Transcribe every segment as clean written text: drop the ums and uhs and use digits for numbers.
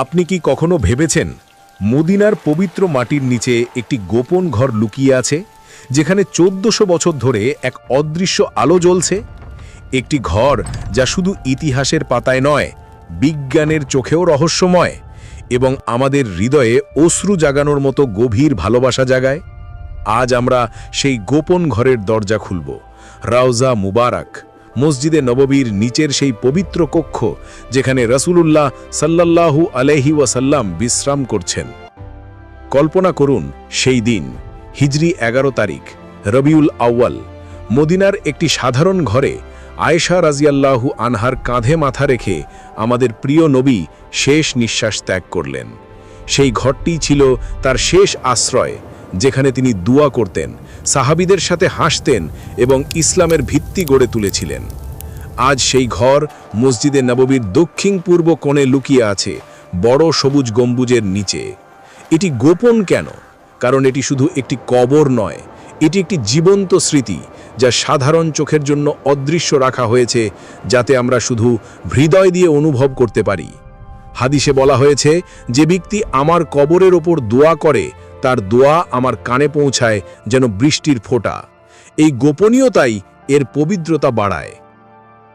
আপনি কি কখনো ভেবেছেন মদিনার পবিত্র মাটির নিচে একটি গোপন ঘর লুকিয়ে আছে, যেখানে 1400 বছর ধরে এক অদৃশ্য আলো জ্বলছে? একটি ঘর যা শুধু ইতিহাসের পাতায় নয়, বিজ্ঞানের চোখেও রহস্যময় এবং আমাদের হৃদয়ে অশ্রু জাগানোর মতো গভীর ভালোবাসা জাগায়। আজ আমরা সেই গোপন ঘরের দরজা খুলব। রাউজা মুবারক, মসজিদে নববীর নিচের সেই পবিত্র কক্ষ যেখানে রাসূলুল্লাহ সাল্লাল্লাহু আলাইহি ওয়াসাল্লাম বিশ্রাম করছেন। কল্পনা করুন সেই দিন, হিজরি 11 তারিখ, রবিউল আউয়াল, মদিনার একটি সাধারণ ঘরে আয়েশা রাজিয়াল্লাহু আনহার কাঁধে মাথা রেখে আমাদের প্রিয় নবী শেষ নিঃশ্বাস ত্যাগ করলেন। সেই ঘরটি ছিল তার শেষ আশ্রয়, যেখানে তিনি দুয়া করতেন, সাহাবীদের সাথে হাসতেন এবং ইসলামের ভিত্তি গড়ে তুলেছিলেন। আজ সেই ঘর মসজিদে নববীর দক্ষিণ পূর্ব কোণে লুকিয়ে আছে, বড় সবুজ গম্বুজের নিচে। এটি গোপন কেন? কারণ এটি শুধু একটি কবর নয়, এটি একটি জীবন্ত স্মৃতি যা সাধারণ চোখের জন্য অদৃশ্য রাখা হয়েছে, যাতে আমরা শুধু হৃদয় দিয়ে অনুভব করতে পারি। হাদিসে বলা হয়েছে, যে ব্যক্তি আমার কবরের ওপর দোয়া করে তার দোয়া আমার কানে পৌঁছায় যেন বৃষ্টির ফোঁটা। এই গোপনীয়তাই এর পবিত্রতা বাড়ায়।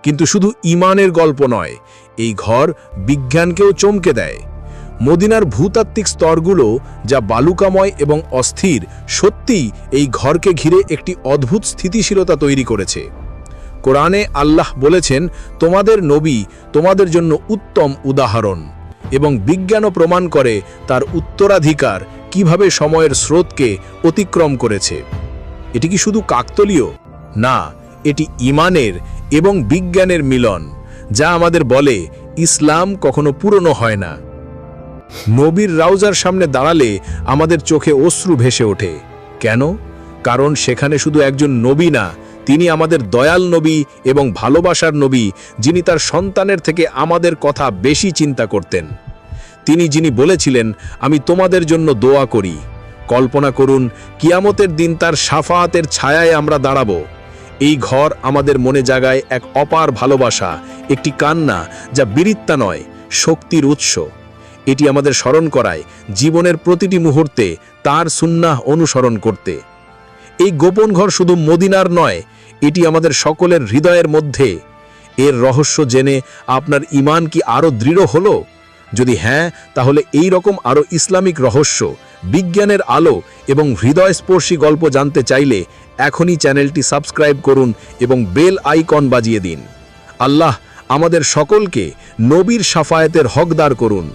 কিন্তু শুধু ঈমানের গল্প নয়, এই ঘর বিজ্ঞানকেও চমকে দেয়। মদিনার ভূতাত্ত্বিক স্তরগুলো যা বালুকাময় এবং অস্থির, সত্যিই এই ঘরকে ঘিরে একটি অদ্ভুত স্থিতিশীলতা তৈরি করেছে। কোরআনে আল্লাহ বলেছেন, তোমাদের নবী তোমাদের জন্য উত্তম উদাহরণ, এবং বিজ্ঞানও প্রমাণ করে তার উত্তরাধিকার কিভাবে সময়ের স্রোতকে অতিক্রম করেছে। এটি কি শুধু কাকতালীয়? না, এটি ঈমানের এবং বিজ্ঞানের মিলন, যা আমাদের বলে ইসলাম কখনো পুরনো হয় না। নবীর রাউজার সামনে দাঁড়ালে আমাদের চোখে অশ্রু ভেসে ওঠে। কেন? কারণ সেখানে শুধু একজন নবী না, তিনি আমাদের দয়াল নবী এবং ভালোবাসার নবী, যিনি তার সন্তানের থেকে আমাদের কথা বেশি চিন্তা করতেন। যিনি বলেছিলেন, আমি তোমাদের জন্য দোয়া করি। কল্পনা করুন, কিয়ামতের দিন তার শাফাআতের ছায়ায় আমরা দাঁড়াবো। এই ঘর আমাদের মনে জাগায় এক অপার ভালোবাসা, একটি কান্না যা বীরিত্বা নয়, শক্তির উৎস। এটি আমাদের স্মরণ করায় জীবনের প্রতিটি মুহূর্তে তার সুন্নাহ অনুসরণ করতে। এই গোপন ঘর শুধু মদিনার নয়, এটি আমাদের সকলের হৃদয়ের মধ্যে। এর রহস্য জেনে আপনার ঈমান কি আরও দৃঢ় হলো? যদি হ্যাঁ, তাহলে এই রকম আরও ইসলামিক রহস্য, বিজ্ঞানের আলো এবং হৃদয়স্পর্শী গল্প জানতে চাইলে এখনই চ্যানেলটি সাবস্ক্রাইব করুন এবং বেল আইকন বাজিয়ে দিন। আল্লাহ আমাদের সকলকে নবীর শাফায়াতের হকদার করুন।